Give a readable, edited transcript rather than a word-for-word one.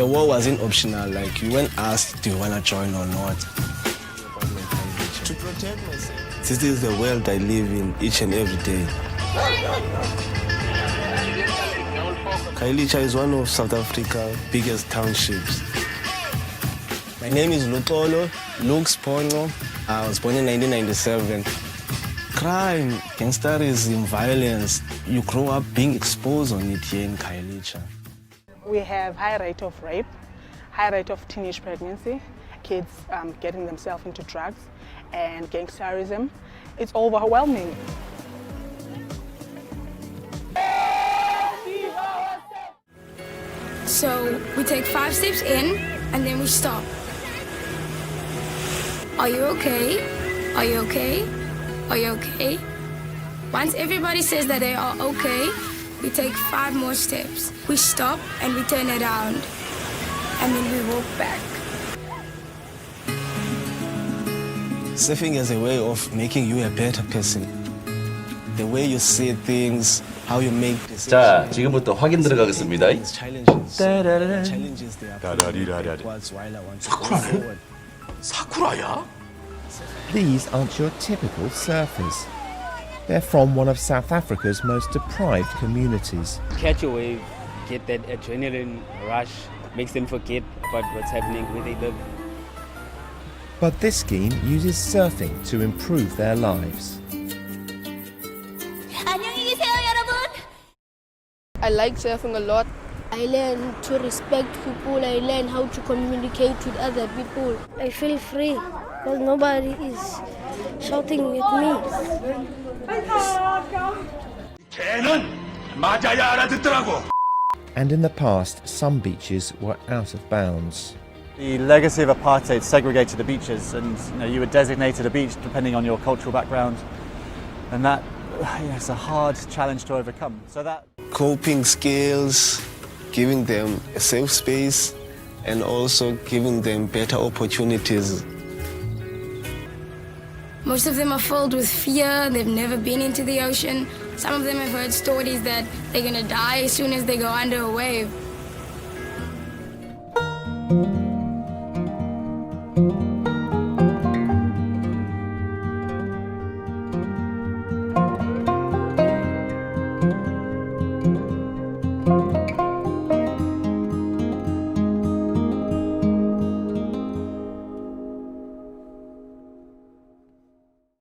The war wasn't optional, like you weren't asked, do you want to join or not? To protect myself. This is the world I live in each and every day. Khayelitsha is one of South Africa's biggest townships. My name is Lutolo, Luke Spono. I was born in 1997. Crime, gangsterism, violence, you grow up being exposed on it here in Khayelitsha. We have high rate of rape, high rate of teenage pregnancy, kids getting themselves into drugs, and gangsterism. It's overwhelming. So we take 5 steps in and then we stop. Are you okay? Are you okay? Are you okay? Once everybody says that they are okay, we take 5 more steps. We stop and we turn around and then we walk back. Surfing is a way of making you a better person. The way you see things, how you make decisions. 자, 지금부터 확인 들어가겠습니다. 사쿠라네? 사쿠라야? These aren't your typical surfers. They're from one of South Africa's most deprived communities. Catch a wave, get that adrenaline rush, makes them forget about what's happening where they live. But this scheme uses surfing to improve their lives. I like surfing a lot. I learn to respect people. I learn how to communicate with other people. I feel free because nobody is shouting at me. And in the past, some beaches were out of bounds. The legacy of apartheid segregated the beaches, and you were designated a beach depending on your cultural background, and that it's a hard challenge to overcome. So that Coping skills, giving them a safe space, and also giving them better opportunities. Most of them are filled with fear. They've never been into the ocean. Some of them have heard stories that they're gonna die as soon as they go under a wave.